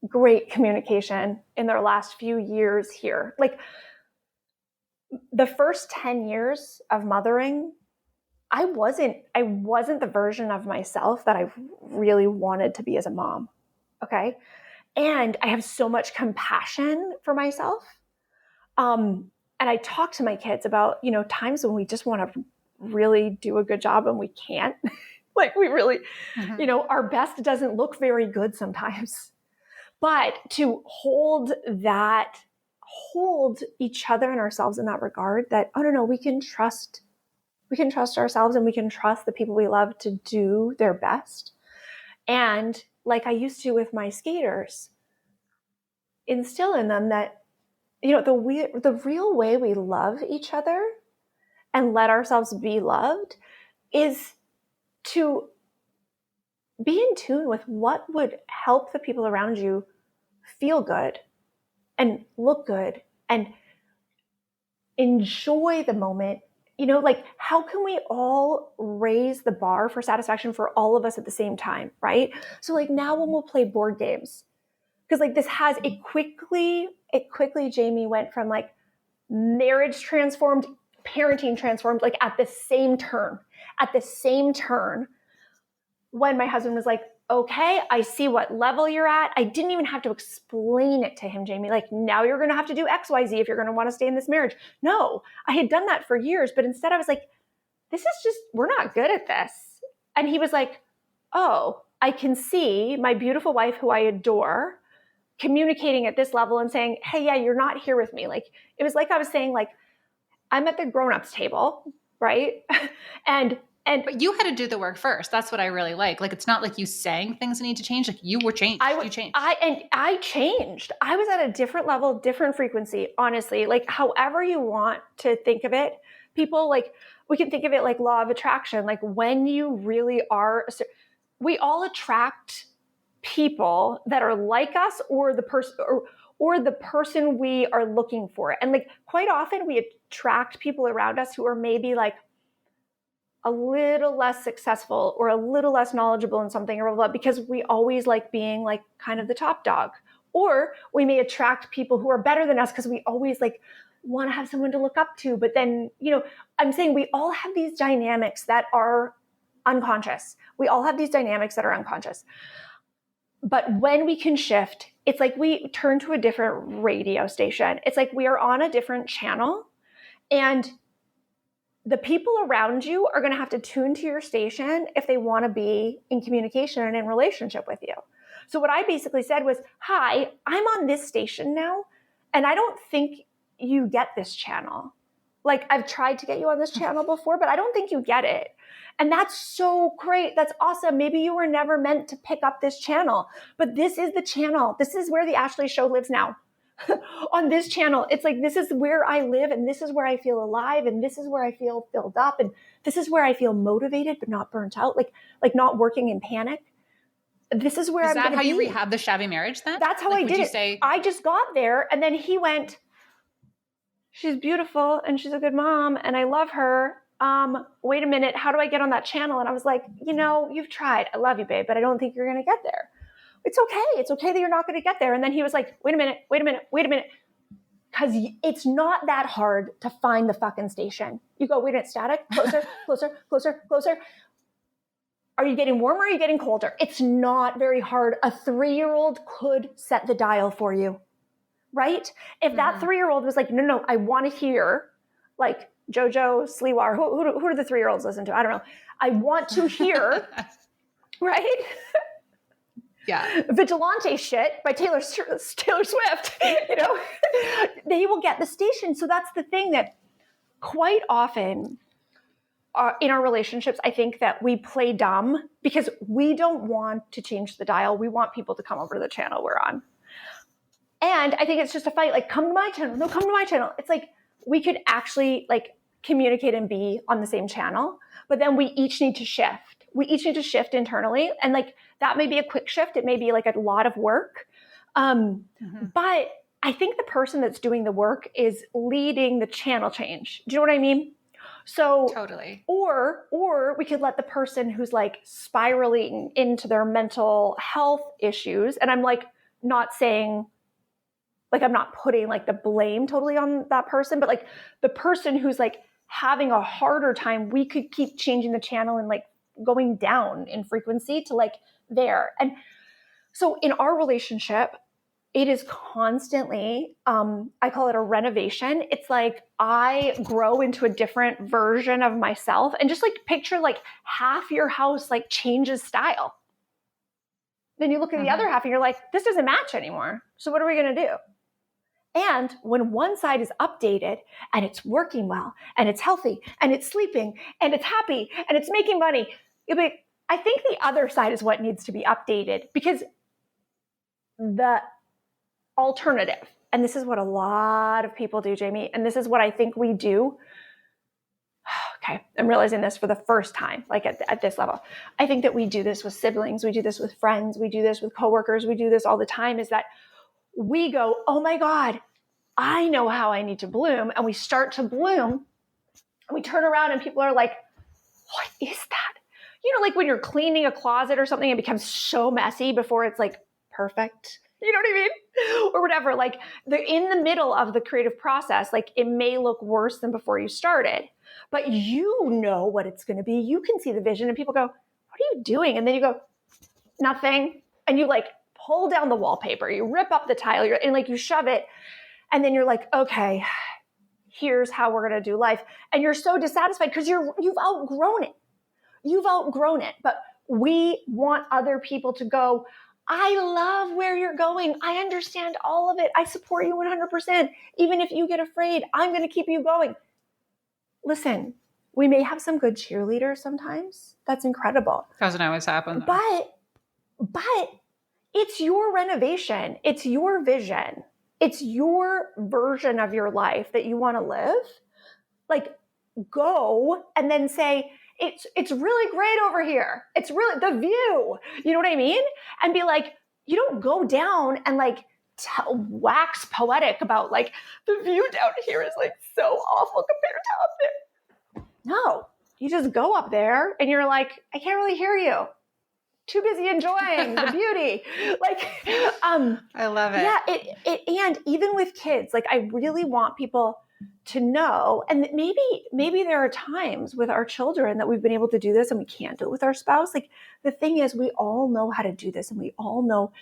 great communication in their last few years here. Like the first 10 years of mothering, I wasn't the version of myself that I really wanted to be as a mom. Okay. And I have so much compassion for myself. And I talk to my kids about, you know, times when we just want to really do a good job and we can't. Like we really, you know, our best doesn't look very good sometimes. But to hold each other and ourselves in that regard, that, oh no, we can trust ourselves and we can trust the people we love to do their best. And like I used to with my skaters, instill in them that, you know, the real way we love each other and let ourselves be loved is to be in tune with what would help the people around you feel good and look good and enjoy the moment. You know, like how can we all raise the bar for satisfaction for all of us at the same time, right? So like now when we'll play board games, because like this has it quickly, Jamie, went from like marriage transformed, parenting transformed, like at the same turn, when my husband was like, okay, I see what level you're at. I didn't even have to explain it to him, Jamie. Like, now you're going to have to do X, Y, Z if you're going to want to stay in this marriage. No, I had done that for years, but instead I was like, this is just, we're not good at this. And he was like, oh, I can see my beautiful wife who I adore communicating at this level and saying, hey, yeah, you're not here with me. Like, it was like I was saying, like, I'm at the grown-ups table, right? But you had to do the work first. That's what I really like. Like, it's not like you saying things need to change. Like, you were changed. You changed. I changed. I was at a different level, different frequency, honestly. Like, however you want to think of it, people, like, we can think of it like law of attraction. Like, when you really are, we all attract people that are like us or the person or the person we are looking for. And like, quite often we attract people around us who are maybe like a little less successful or a little less knowledgeable in something or blah, blah, blah, because we always like being like kind of the top dog. Or we may attract people who are better than us because we always like want to have someone to look up to. But then, you know, I'm saying we all have these dynamics that are unconscious. But when we can shift, it's like we turn to a different radio station. It's like we are on a different channel, and the people around you are going to have to tune to your station if they want to be in communication and in relationship with you. So what I basically said was, hi, I'm on this station now, and I don't think you get this channel. Like, I've tried to get you on this channel before, but I don't think you get it. And that's so great. That's awesome. Maybe you were never meant to pick up this channel, but this is the channel. This is where the Ashleigh Show lives now. On this channel, it's like, this is where I live, and this is where I feel alive, and this is where I feel filled up, and this is where I feel motivated but not burnt out, like not working in panic. This is where I'm going to be. Is that how you rehab the shabby marriage then? That's how I did it. I just got there, and then he went, she's beautiful and she's a good mom and I love her. Wait a minute, how do I get on that channel? And I was like, you've tried. I love you, babe, but I don't think you're going to get there. It's okay. It's okay that you're not going to get there. And then he was like, wait a minute. Because it's not that hard to find the fucking station. You go, wait a minute, static, closer, closer, closer, closer. Are you getting warmer? Or are you getting colder? It's not very hard. A 3-year-old could set the dial for you, right? If that 3-year-old was like, no, I want to hear, like JoJo Sliwa, who do the 3-year-olds listen to? I don't know. I want to hear, right? Yeah. Vigilante shit by Taylor Swift, they will get the station. So that's the thing that quite often in our relationships, I think that we play dumb because we don't want to change the dial. We want people to come over to the channel we're on. And I think it's just a fight, like, come to my channel. No, come to my channel. It's like, we could actually like communicate and be on the same channel, but then we each need to shift. We each need to shift internally. And like, that may be a quick shift. It may be like a lot of work. But I think the person that's doing the work is leading the channel change. Do you know what I mean? So totally. Or we could let the person who's like spiraling into their mental health issues. And I'm like, not saying, like, I'm not putting like the blame totally on that person, but like the person who's like having a harder time, we could keep changing the channel and like going down in frequency to like there. And so in our relationship, it is constantly, I call it a renovation. It's like I grow into a different version of myself, and just like picture like half your house like changes style. Then you look at the other half and you're like, this doesn't match anymore. So what are we going to do? And when one side is updated and it's working well and it's healthy and it's sleeping and it's happy and it's making money, you'll be, I think the other side is what needs to be updated, because the alternative, and this is what a lot of people do, Jamie, and this is what I think we do. Okay, I'm realizing this for the first time, like at this level. I think that we do this with siblings, we do this with friends, we do this with coworkers, we do this all the time, is that we go, oh my God, I know how I need to bloom. And we start to bloom and we turn around and people are like, what is that? Like when you're cleaning a closet or something, it becomes so messy before it's like perfect. You know what I mean? Or whatever, like in the middle of the creative process, like it may look worse than before you started, but you know what it's going to be. You can see the vision, and people go, what are you doing? And then you go, nothing. And you like pull down the wallpaper, you rip up the tile, and like you shove it. And then you're like, okay, here's how we're going to do life. And you're so dissatisfied because you've outgrown it. You've outgrown it. But we want other people to go, I love where you're going. I understand all of it. I support you 100%. Even if you get afraid, I'm going to keep you going. Listen, we may have some good cheerleaders sometimes. That's incredible. Doesn't always happen, though. But it's your renovation. It's your vision. It's your version of your life that you want to live. Like, go and then say, it's really great over here. It's really the view. You know what I mean? And be like, you don't go down and like wax poetic about like the view down here is like so awful compared to up there. No, you just go up there and you're like, I can't really hear you. Too busy enjoying the beauty. Like, I love it. Yeah. And even with kids, like I really want people to know, and maybe there are times with our children that we've been able to do this and we can't do it with our spouse. Like the thing is, we all know how to do this, and we all know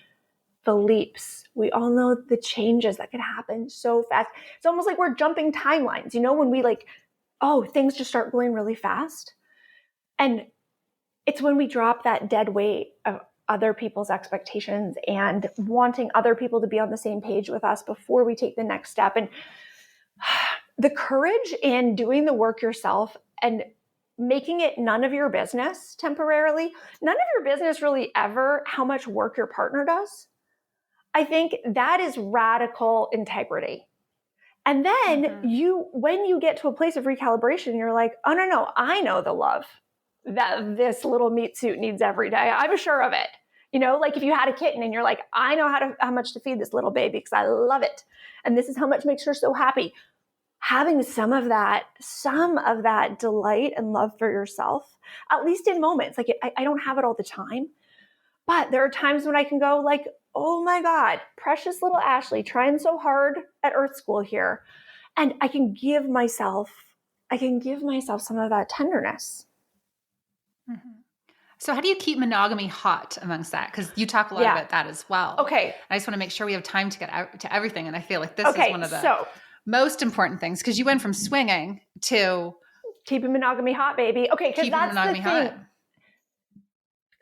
the leaps. We all know the changes that can happen so fast. It's almost like we're jumping timelines, when we like, things just start going really fast. And it's when we drop that dead weight of other people's expectations and wanting other people to be on the same page with us before we take the next step. And the courage in doing the work yourself and making it none of your business temporarily, none of your business really ever how much work your partner does. I think that is radical integrity. And then when you get to a place of recalibration, you're like, oh, no, I know the love that this little meat suit needs every day. I'm sure of it. Like if you had a kitten and you're like, I know how much to feed this little baby because I love it. And this is how much makes her so happy. Having some of that delight and love for yourself, at least in moments, like I don't have it all the time, but there are times when I can go like, oh my God, precious little Ashleigh trying so hard at Earth School here. And I can give myself some of that tenderness. Mm-hmm. So how do you keep monogamy hot amongst that? Because you talk a lot about that as well. Okay. I just want to make sure we have time to get out to everything. And I feel like this is one of the most important things because you went from swinging to keeping monogamy hot, baby. Okay, because that's the thing. Hot.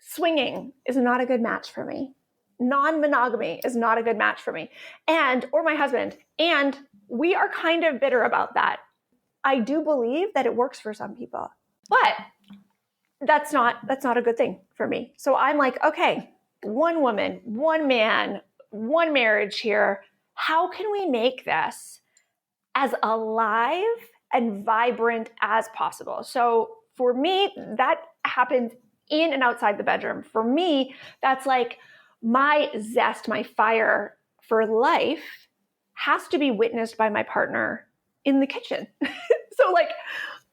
Swinging is not a good match for me. Non-monogamy is not a good match for me, or my husband. And we are kind of bitter about that. I do believe that it works for some people, but that's not a good thing for me. So I'm like, okay, one woman, one man, one marriage here. How can we make this as alive and vibrant as possible? So for me, that happens in and outside the bedroom. For me, that's like my zest, my fire for life has to be witnessed by my partner in the kitchen. So like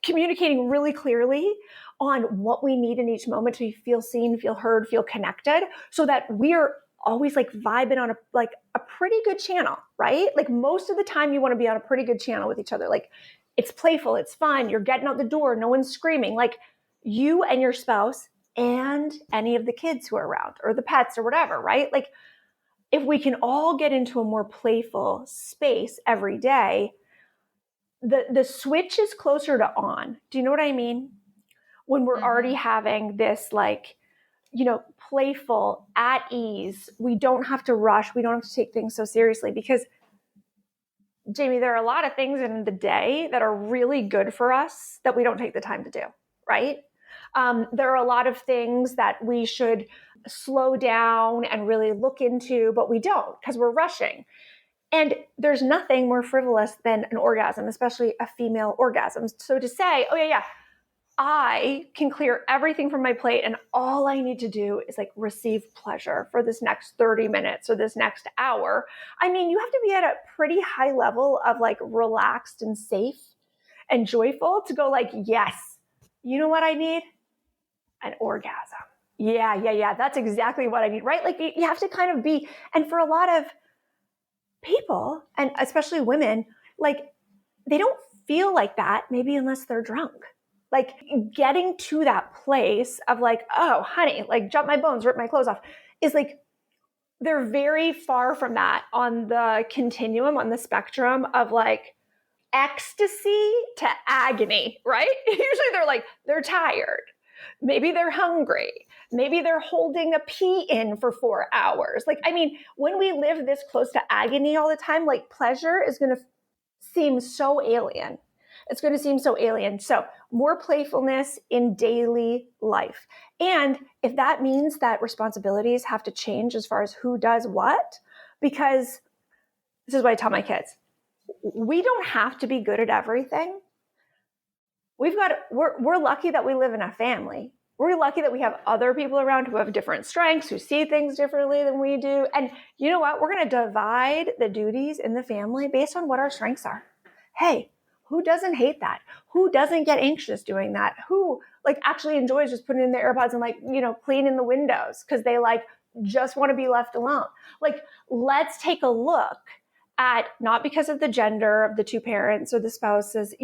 communicating really clearly on what we need in each moment to feel seen, feel heard, feel connected, so that we're always like vibing on a pretty good channel, right? Like most of the time you want to be on a pretty good channel with each other. Like it's playful, it's fun, you're getting out the door, no one's screaming. Like you and your spouse and any of the kids who are around or the pets or whatever, right? Like if we can all get into a more playful space every day, the switch is closer to on. Do you know what I mean? When we're already having this like, playful, at ease, we don't have to rush. We don't have to take things so seriously because, Jamie, there are a lot of things in the day that are really good for us that we don't take the time to do, right? There are a lot of things that we should slow down and really look into, but we don't because we're rushing. And there's nothing more frivolous than an orgasm, especially a female orgasm. So to say, oh yeah, I can clear everything from my plate and all I need to do is like receive pleasure for this next 30 minutes or this next hour. I mean, you have to be at a pretty high level of like relaxed and safe and joyful to go like, yes, you know what I need? An orgasm. Yeah. That's exactly what I need, right? Like you have to kind of be, and for a lot of people, and especially women, like they don't feel like that maybe unless they're drunk. Like getting to that place of like, oh, honey, like jump my bones, rip my clothes off is like, they're very far from that on the continuum, on the spectrum of like ecstasy to agony, right? Usually they're tired. Maybe they're hungry. Maybe they're holding a pee in for 4 hours. Like, I mean, when we live this close to agony all the time, like pleasure is going to seem so alien. It's going to seem so alien. So more playfulness in daily life. And if that means that responsibilities have to change as far as who does what, because this is what I tell my kids, we don't have to be good at everything. We're lucky that we live in a family. We're lucky that we have other people around who have different strengths, who see things differently than we do. And you know what? We're going to divide the duties in the family based on what our strengths are. Hey, who doesn't hate that? Who doesn't get anxious doing that? Who like actually enjoys just putting in their AirPods and like, cleaning the windows because they like just want to be left alone. Like, let's take a look at, not because of the gender of the two parents or the spouses,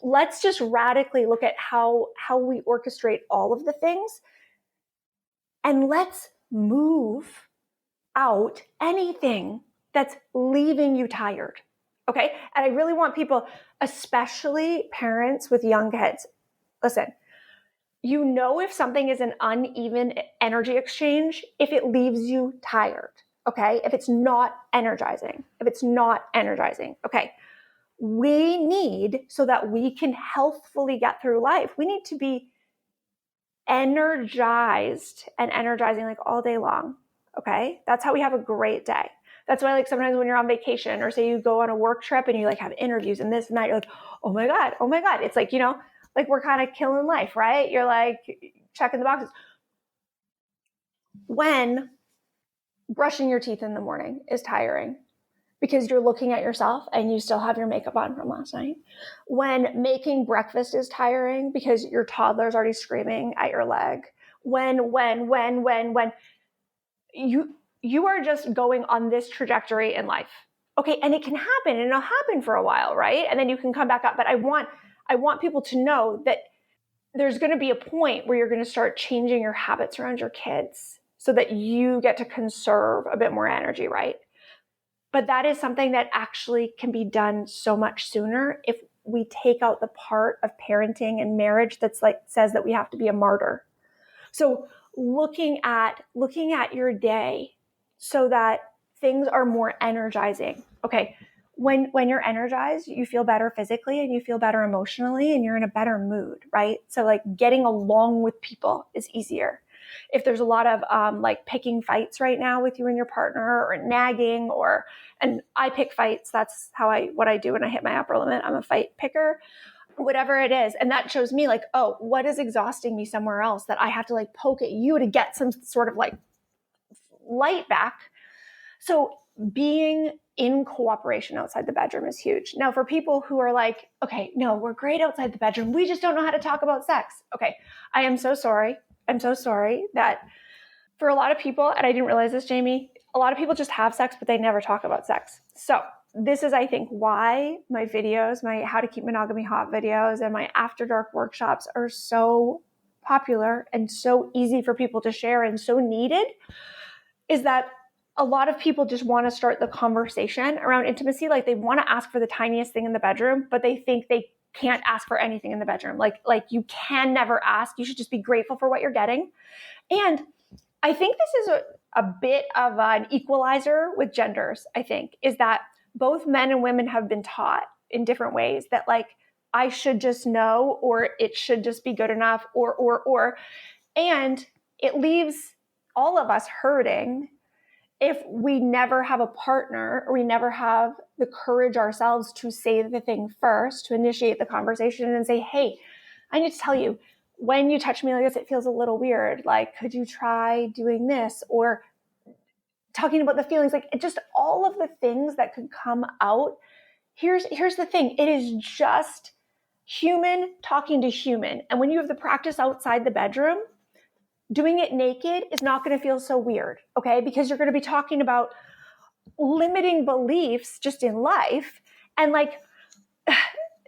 let's just radically look at how we orchestrate all of the things. And let's move out anything that's leaving you tired. Okay. And I really want people, especially parents with young kids, listen, if something is an uneven energy exchange, if it leaves you tired. Okay. If it's not energizing. Okay. we need, so that we can healthfully get through life, we need to be energized and energizing like all day long. Okay. That's how we have a great day. That's why, like, sometimes when you're on vacation or say you go on a work trip and you like have interviews and this and that, you're like, oh my God, oh my God. It's like, you know, like we're kind of killing life, right? You're like checking the boxes. When brushing your teeth in the morning is tiring because you're looking at yourself and you still have your makeup on from last night. When making breakfast is tiring because your toddler's already screaming at your leg. When you are just going on this trajectory in life. Okay, and it can happen and it'll happen for a while, right? And then you can come back up. But I want people to know that there's going to be a point where you're going to start changing your habits around your kids so that you get to conserve a bit more energy, right? But that is something that actually can be done so much sooner if we take out the part of parenting and marriage that's like says that we have to be a martyr. So looking at your day so that things are more energizing. Okay, when you're energized, you feel better physically and you feel better emotionally and you're in a better mood, right? So like getting along with people is easier. If there's a lot of like picking fights right now with you and your partner or nagging and I pick fights, that's what I do when I hit my upper limit. I'm a fight picker, whatever it is. And that shows me like, oh, what is exhausting me somewhere else that I have to like poke at you to get some sort of like light back. So being in cooperation outside the bedroom is huge. Now, for people who are like, okay, no, we're great outside the bedroom, we just don't know how to talk about sex. Okay, I am so sorry. I'm so sorry that for a lot of people, and I didn't realize this, Jamie, a lot of people just have sex, but they never talk about sex. So this is, I think, why my videos, my How to Keep Monogamy Hot videos and my After Dark workshops are so popular and so easy for people to share and so needed, is that a lot of people just want to start the conversation around intimacy. Like they want to ask for the tiniest thing in the bedroom, but they think they can't ask for anything in the bedroom. Like you can never ask. You should just be grateful for what you're getting. And I think this is a bit of an equalizer with genders, I think, is that both men and women have been taught in different ways that like, I should just know, or it should just be good enough, or, and it leaves all of us hurting if we never have a partner or we never have the courage ourselves to say the thing first, to initiate the conversation and say, hey, I need to tell you, when you touch me like this, it feels a little weird. Like, could you try doing this? Or talking about the feelings, like just all of the things that could come out. Here's the thing. It is just human talking to human. And when you have the practice outside the bedroom, doing it naked is not going to feel so weird, okay? Because you're going to be talking about limiting beliefs just in life. And like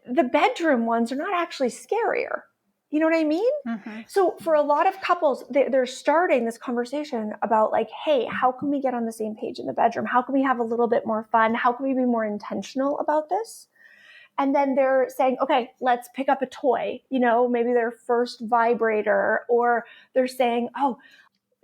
the bedroom ones are not actually scarier. You know what I mean? Mm-hmm. So for a lot of couples, they're starting this conversation about like, hey, how can we get on the same page in the bedroom? How can we have a little bit more fun? How can we be more intentional about this? And then they're saying, okay, let's pick up a toy, you know, maybe their first vibrator, or they're saying, oh,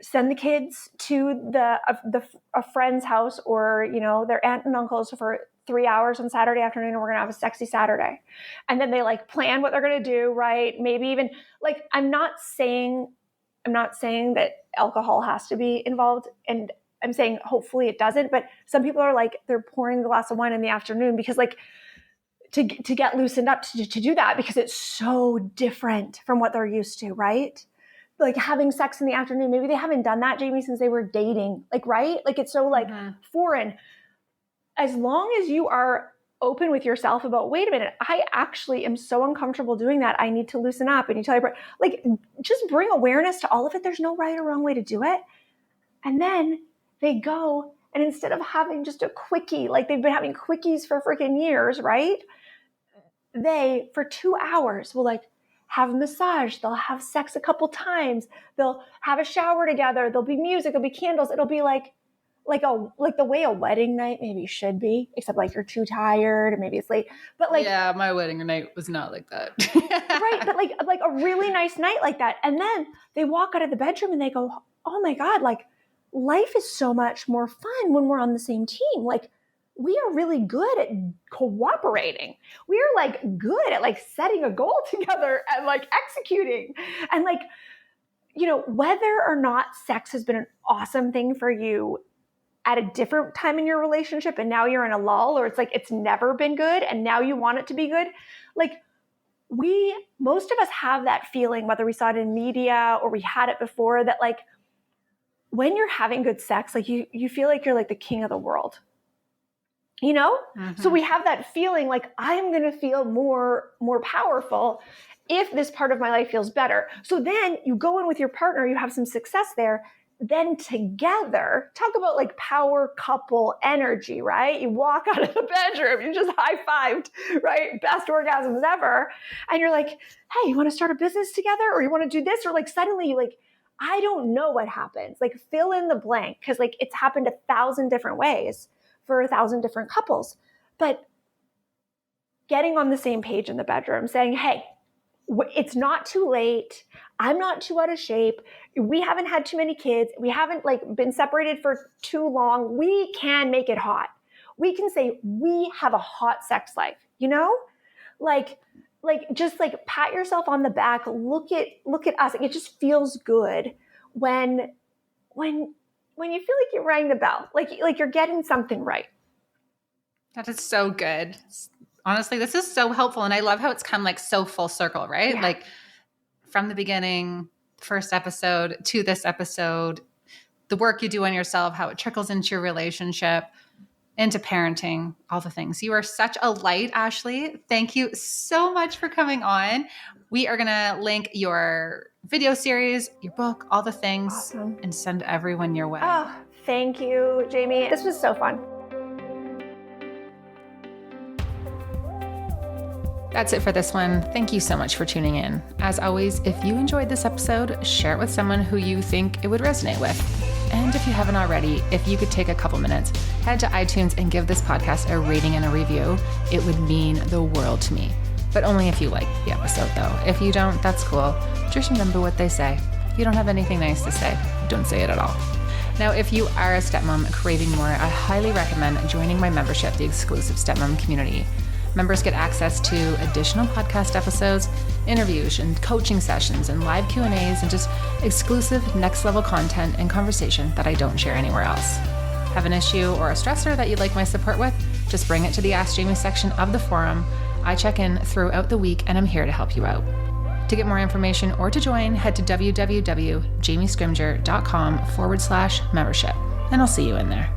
send the kids to a friend's house or, you know, their aunt and uncle's for 3 hours on Saturday afternoon, and we're going to have a sexy Saturday. And then they like plan what they're going to do, right? Maybe even like, I'm not saying that alcohol has to be involved, and I'm saying hopefully it doesn't, but some people are like, they're pouring a glass of wine in the afternoon because like, to get loosened up to do that, because it's so different from what they're used to, right? Like having sex in the afternoon, maybe they haven't done that, Jamie, since they were dating, like, right? Like it's so like foreign. As long as you are open with yourself about, wait a minute, I actually am so uncomfortable doing that. I need to loosen up. And you tell your like, just bring awareness to all of it. There's no right or wrong way to do it. And then they go, and instead of having just a quickie, like they've been having quickies for freaking years, right? They, for 2 hours, will like have a massage. They'll have sex a couple times. They'll have a shower together. There'll be music. There'll be candles. It'll be like the way a wedding night maybe should be, except like you're too tired and maybe it's late. But like, yeah, my wedding night was not like that. Right. But like a really nice night like that. And then they walk out of the bedroom and they go, oh my God, like life is so much more fun when we're on the same team. Like we are really good at cooperating. We are like good at like setting a goal together and like executing. And like, you know, whether or not sex has been an awesome thing for you at a different time in your relationship and now you're in a lull, or it's like it's never been good and now you want it to be good, like most of us have that feeling, whether we saw it in media or we had it before, that like when you're having good sex, like you feel like you're like the king of the world, you know? Mm-hmm. So we have that feeling like I'm going to feel more powerful if this part of my life feels better. So then you go in with your partner, you have some success there. Then together, talk about like power couple energy, right? You walk out of the bedroom, you just high-fived, right? Best orgasms ever. And you're like, hey, you want to start a business together? Or you want to do this? Or like suddenly you like, I don't know what happens. Like fill in the blank, because like it's happened 1,000 different ways for 1,000 different couples. But getting on the same page in the bedroom, saying, hey, it's not too late. I'm not too out of shape. We haven't had too many kids. We haven't like been separated for too long. We can make it hot. We can say we have a hot sex life, you know? Like just like pat yourself on the back. Look at us. Like, it just feels good when you feel like you're ringing the bell, like you're getting something right. That is so good. Honestly, this is so helpful. And I love how it's come like so full circle, right? Yeah. Like from the beginning, first episode to this episode, the work you do on yourself, how it trickles into your relationship, into parenting, all the things. You are such a light, Ashleigh. Thank you so much for coming on. We are going to link your video series, your book, all the things, awesome, and send everyone your way. Oh, thank you, Jamie. This was so fun. That's it for this one. Thank you so much for tuning in. As always, if you enjoyed this episode, share it with someone who you think it would resonate with. And if you haven't already, if you could take a couple minutes, head to iTunes and give this podcast a rating and a review. It would mean the world to me. But only if you like the episode, though. If you don't, that's cool. Just remember what they say. If you don't have anything nice to say, don't say it at all. Now, if you are a stepmom craving more, I highly recommend joining my membership, the exclusive Stepmom Community. Members get access to additional podcast episodes, interviews and coaching sessions and live Q&As and just exclusive next level content and conversation that I don't share anywhere else. Have an issue or a stressor that you'd like my support with? Just bring it to the Ask Jamie section of the forum. I check in throughout the week and I'm here to help you out. To get more information or to join, head to www.jamiescrimger.com/membership and I'll see you in there.